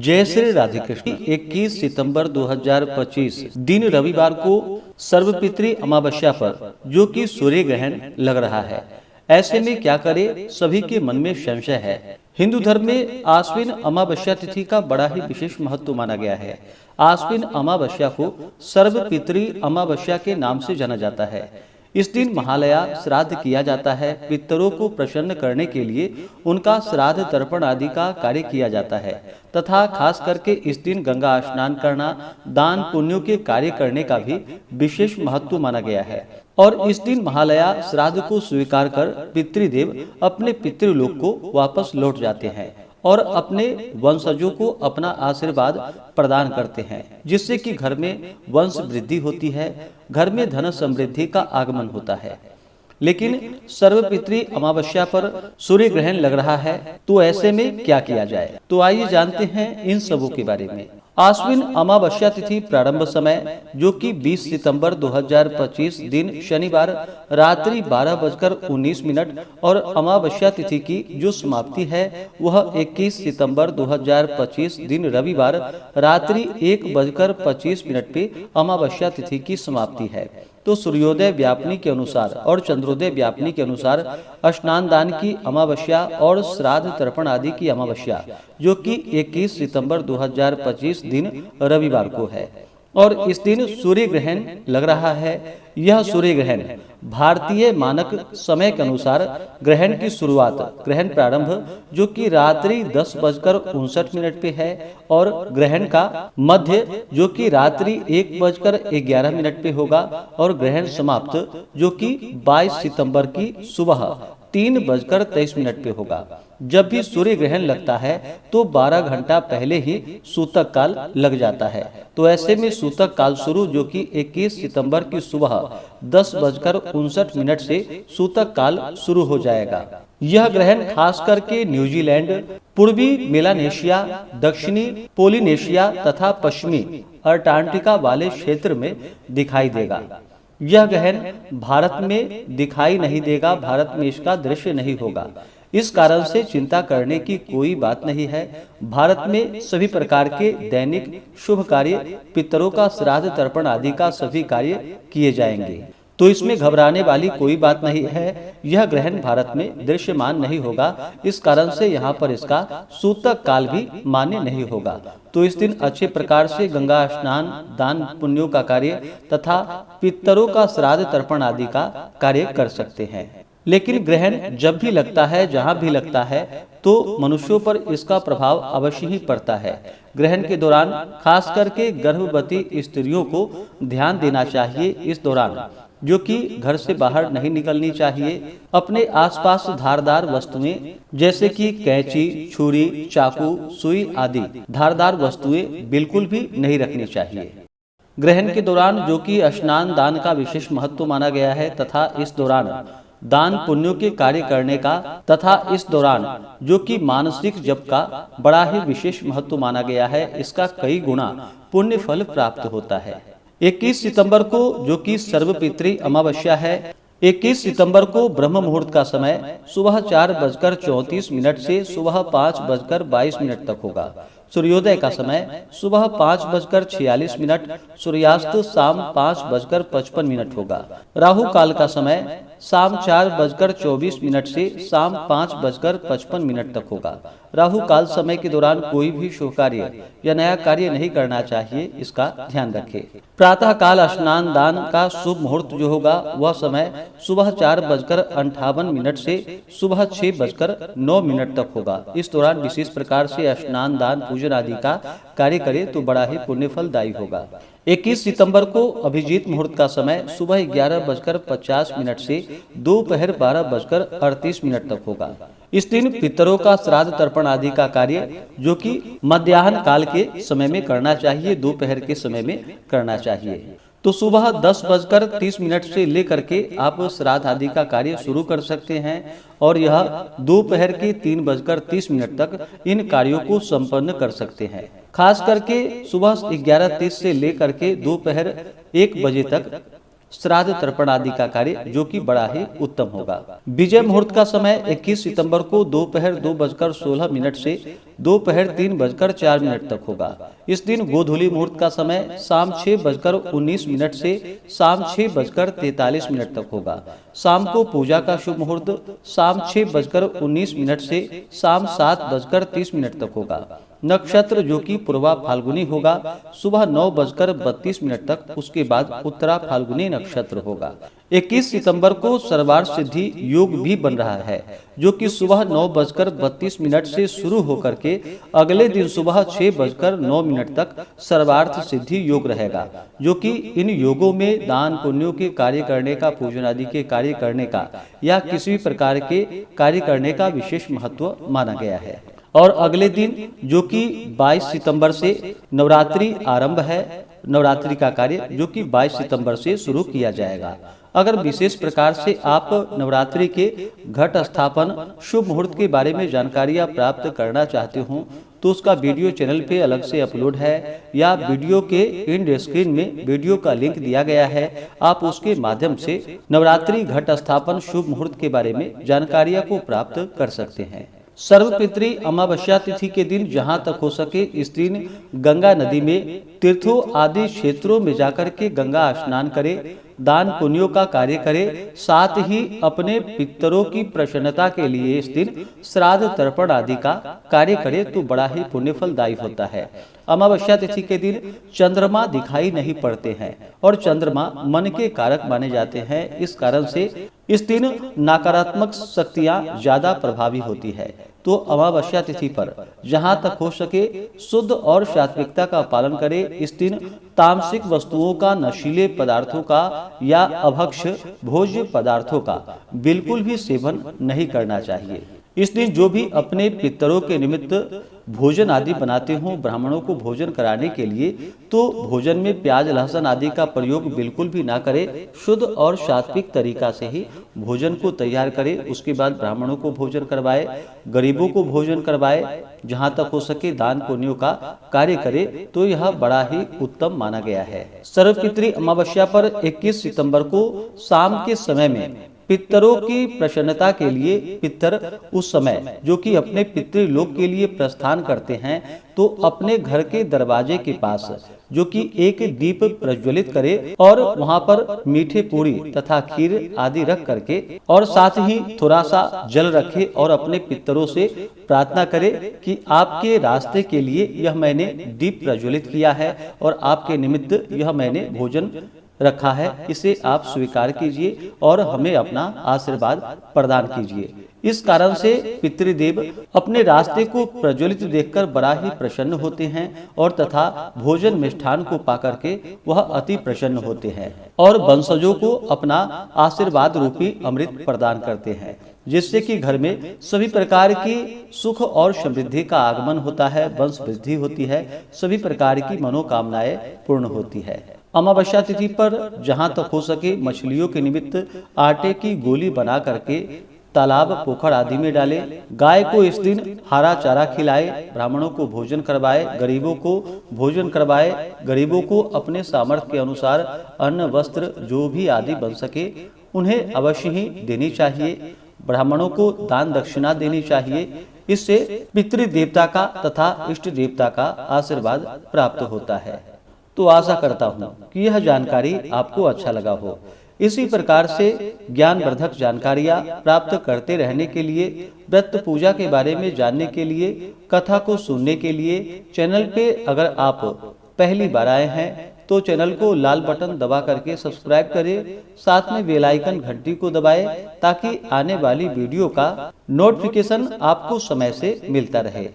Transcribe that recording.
जय श्री राधे कृष्ण। 21 सितंबर 2025 दिन रविवार को सर्वपितृ अमावस्या पर जो कि सूर्य ग्रहण लग रहा है। ऐसे में क्या करें, सभी के मन में संशय है। हिंदू धर्म में आश्विन अमावस्या तिथि का बड़ा ही विशेष महत्व माना गया है। आश्विन अमावस्या को सर्वपितृ अमावस्या के नाम से जाना जाता है। इस दिन महालया श्राद्ध किया जाता है। पितरों को प्रसन्न करने के लिए उनका श्राद्ध तर्पण आदि का कार्य किया जाता है तथा खास करके इस दिन गंगा स्नान करना, दान पुण्यों के कार्य करने का भी विशेष महत्व माना गया है। और इस दिन महालया श्राद्ध को स्वीकार कर पितृदेव अपने पितृलोक को वापस लौट जाते हैं और अपने वंशजों को अपना आशीर्वाद प्रदान करते हैं, जिससे कि घर में वंश वृद्धि होती है, घर में धन समृद्धि का आगमन होता है। लेकिन सर्वपितृ अमावस्या पर सूर्य ग्रहण लग रहा है, तो ऐसे में क्या किया जाए, तो आइए जानते हैं इन सबों के बारे में। आश्विन अमावस्या तिथि प्रारंभ समय जो कि 20 सितंबर 2025 दिन शनिवार रात्रि 12:19 और अमावस्या तिथि की जो समाप्ति है वह 21 सितंबर 2025 दिन रविवार रात्रि 1:25 पे अमावस्या तिथि की समाप्ति है। तो सूर्योदय व्यापनी के अनुसार और चंद्रोदय व्यापनी के अनुसार स्नान दान की अमावस्या और श्राद्ध तर्पण आदि की अमावस्या जो कि 21 सितंबर 2025 दिन रविवार को है और इस दिन सूर्य ग्रहण लग रहा है। यह सूर्य ग्रहण भारतीय मानक समय के अनुसार ग्रहण की शुरुआत, ग्रहण प्रारंभ जो कि रात्रि 10:59 पे है और ग्रहण का मध्य जो कि रात्रि 1:11 पे होगा और ग्रहण समाप्त जो कि 22 सितंबर की सुबह 3:23 पे होगा। जब भी सूर्य ग्रहण लगता है तो 12 घंटा पहले ही सूतक काल लग जाता है। तो ऐसे में सूतक काल शुरू जो कि 21 सितंबर की सुबह 10:59 से सूतक काल शुरू हो जाएगा। यह ग्रहण खास करके न्यूजीलैंड, पूर्वी मेलानेशिया, दक्षिणी पोलिनेशिया तथा पश्चिमी अंटार्कटिका वाले क्षेत्र में दिखाई देगा। यह ग्रहण भारत में दिखाई नहीं देगा, भारत में इसका दृश्य नहीं होगा। इस कारण से चिंता करने की कोई बात नहीं है। भारत में सभी प्रकार के दैनिक शुभ कार्य, पितरों का श्राद्ध तर्पण आदि का सभी कार्य किए जाएंगे, तो इसमें घबराने वाली कोई बात नहीं है। यह ग्रहण भारत में दृश्यमान नहीं होगा, इस कारण से यहाँ पर इसका सूतक काल भी मान्य नहीं होगा। तो इस दिन अच्छे प्रकार से गंगा स्नान, दान पुण्यों का कार्य तथा पितरों का श्राद्ध तर्पण आदि का कार्य कर सकते हैं। लेकिन ग्रहण जब भी लगता है, जहाँ भी लगता है, तो मनुष्यों पर इसका प्रभाव अवश्य ही पड़ता है। ग्रहण के दौरान खास करके गर्भवती स्त्रियों को ध्यान देना चाहिए। इस दौरान जो कि घर से बाहर नहीं निकलनी चाहिए। अपने आसपास धारदार वस्तुएं जैसे कि कैंची, छुरी, चाकू, सुई आदि धारदार वस्तुएं बिल्कुल भी नहीं रखनी चाहिए। ग्रहण के दौरान जो कि स्नान दान का विशेष महत्व माना गया है तथा इस दौरान दान पुण्यों के कार्य करने का तथा इस दौरान जो कि मानसिक जप का बड़ा ही विशेष महत्व माना गया है। इसका कई गुना पुण्य फल प्राप्त होता है। 21 सितंबर को जो कि सर्वपितृ अमावस्या है, 21 सितंबर को ब्रह्म मुहूर्त का समय सुबह 4:34 से सुबह 5:22 तक होगा। सूर्योदय का समय सुबह 5:46, सूर्यास्त शाम 5:55 होगा। राहु काल का समय शाम 4:24 से शाम 5:55 तक होगा। राहु काल समय के दौरान कोई भी शुभ कार्य या नया कार्य नहीं करना चाहिए, इसका ध्यान रखें। प्रातः काल स्नान दान का शुभ मुहूर्त जो होगा वह समय सुबह 4:58 से सुबह 6:09 तक होगा। इस दौरान विशेष प्रकार से स्नान दान पूजन आदि का कार्य करे तो बड़ा ही पुण्य फलदायी होगा। 21 सितंबर को अभिजीत मुहूर्त का समय सुबह 11:50 से दोपहर 12:38 तक होगा। इस दिन पितरों का श्राद्ध तर्पण आदि का कार्य जो कि मध्याह्न काल के समय में करना चाहिए, दोपहर के समय में करना चाहिए। तो सुबह 10:30 से लेकर के आप श्राद्ध आदि का कार्य शुरू कर सकते हैं और यह दोपहर के 3:30 तक इन कार्यों को संपन्न कर सकते हैं। खास करके सुबह 11:30 से लेकर के दोपहर 1 बजे तक श्राद्ध तर्पण आदि का कार्य, जो कि बड़ा ही उत्तम होगा। विजय मुहूर्त का समय 21 सितंबर को दोपहर 2:16 से दोपहर 3:04 तक होगा। इस दिन गोधूली मुहूर्त का समय शाम 6:19 से शाम 6:43 तक होगा। शाम को पूजा का शुभ मुहूर्त शाम 6:19 से शाम 7:30 तक होगा। नक्षत्र जो कि पूर्वा फाल्गुनी होगा सुबह 9:32 तक, उसके बाद उत्तरा फाल्गुनी नक्षत्र होगा। 21 सितंबर को सर्वार्थ सिद्धि योग भी बन रहा है, जो कि सुबह 9:32 से शुरू होकर के अगले दिन सुबह 6:09 तक सर्वार्थ सिद्धि योग रहेगा, जो कि इन योगों में दान पुण्यों के कार्य करने का, पूजन आदि के कार्य करने का या किसी भी प्रकार के कार्य करने का विशेष महत्व माना गया है। और अगले दिन जो कि 22 सितंबर से नवरात्रि आरंभ है, नवरात्रि का कार्य जो कि 22 सितंबर से शुरू किया जाएगा। अगर विशेष प्रकार से आप नवरात्रि के घट स्थापन शुभ मुहूर्त के बारे में जानकारियां प्राप्त करना चाहते हो तो उसका वीडियो चैनल पे अलग से अपलोड है, या वीडियो के एंड स्क्रीन में वीडियो का लिंक दिया गया है। आप उसके माध्यम से नवरात्रि घट स्थापन शुभ मुहूर्त के बारे में जानकारियां को प्राप्त कर सकते हैं। सर्वपितृ अमावस्या तिथि के दिन जहां तक हो सके इस दिन गंगा नदी में, तीर्थों आदि क्षेत्रों में जाकर के गंगा स्नान करे, दान पुण्यों का कार्य करे, साथ ही अपने पितरों की प्रसन्नता के लिए इस दिन श्राद्ध तर्पण आदि का कार्य करे तो बड़ा ही पुण्य फलदायी होता है। अमावस्या तिथि के दिन चंद्रमा दिखाई नहीं पड़ते हैं और चंद्रमा मन के कारक माने जाते हैं। इस कारण से इस दिन नकारात्मक शक्तियां ज्यादा प्रभावी होती है। तो अमावस्या तिथि पर जहां तक हो सके शुद्ध और सात्विकता का पालन करें। इस दिन तामसिक वस्तुओं का, नशीले पदार्थों का या अभक्ष भोज्य पदार्थों का बिल्कुल भी सेवन नहीं करना चाहिए। इस दिन जो भी अपने पितरों के निमित्त भोजन आदि बनाते हो ब्राह्मणों को भोजन कराने के लिए, तो भोजन में प्याज लहसुन आदि का प्रयोग बिल्कुल भी ना करें। शुद्ध और सात्विक तरीका से ही भोजन को तैयार करें। उसके बाद ब्राह्मणों को भोजन करवाए, गरीबों को भोजन करवाए, जहां तक हो सके दान पुण्यों का कार्य करे तो यह बड़ा ही उत्तम माना गया है। सर्वपितृ अमावस्या पर 21 सितंबर को शाम के समय में पितरों की प्रसन्नता के लिए पितर उस समय जो कि अपने पितृलोक के लिए प्रस्थान करते हैं तो अपने घर के दरवाजे के पास जो कि एक दीप प्रज्वलित करे और वहां पर मीठे पूरी तथा खीर आदि रख करके और साथ ही थोड़ा सा जल रखे और अपने पितरों से प्रार्थना करे कि आपके रास्ते के लिए यह मैंने दीप प्रज्वलित किया है और आपके निमित्त यह मैंने भोजन रखा है, इसे आप स्वीकार कीजिए और हमें अपना आशीर्वाद प्रदान कीजिए। इस कारण से पितृदेव अपने रास्ते को प्रज्वलित देखकर बड़ा ही प्रसन्न होते हैं और तथा भोजन मिष्ठान को पाकर के वह अति प्रसन्न होते हैं और वंशजों को अपना आशीर्वाद रूपी अमृत प्रदान करते हैं, जिससे कि घर में सभी प्रकार की सुख और समृद्धि का आगमन होता है, वंश वृद्धि होती है, सभी प्रकार की मनोकामनाएं पूर्ण होती है। अमावस्या तिथि पर जहां तक हो सके मछलियों के निमित्त आटे की गोली बना करके तालाब पोखर आदि में डाले। गाय को इस दिन हरा चारा खिलाए, ब्राह्मणों को भोजन करवाए, गरीबों को भोजन करवाए, गरीबों को अपने सामर्थ्य के अनुसार अन्न वस्त्र जो भी आदि बन सके उन्हें अवश्य ही देनी चाहिए। ब्राह्मणों को दान दक्षिणा देनी चाहिए। इससे पितृ देवता का तथा इष्ट देवता का आशीर्वाद प्राप्त होता है। तो आशा करता हूँ कि यह जानकारी आपको अच्छा लगा हो। इसी प्रकार से ज्ञानवर्धक जानकारियाँ प्राप्त करते रहने के लिए, व्रत पूजा के बारे में जानने के लिए, कथा को सुनने के लिए चैनल पे अगर आप पहली बार आए हैं तो चैनल को लाल बटन दबा करके सब्सक्राइब करें, साथ में बेल आइकन घंटी को दबाएं ताकि आने वाली वीडियो का नोटिफिकेशन आपको समय से मिलता रहे।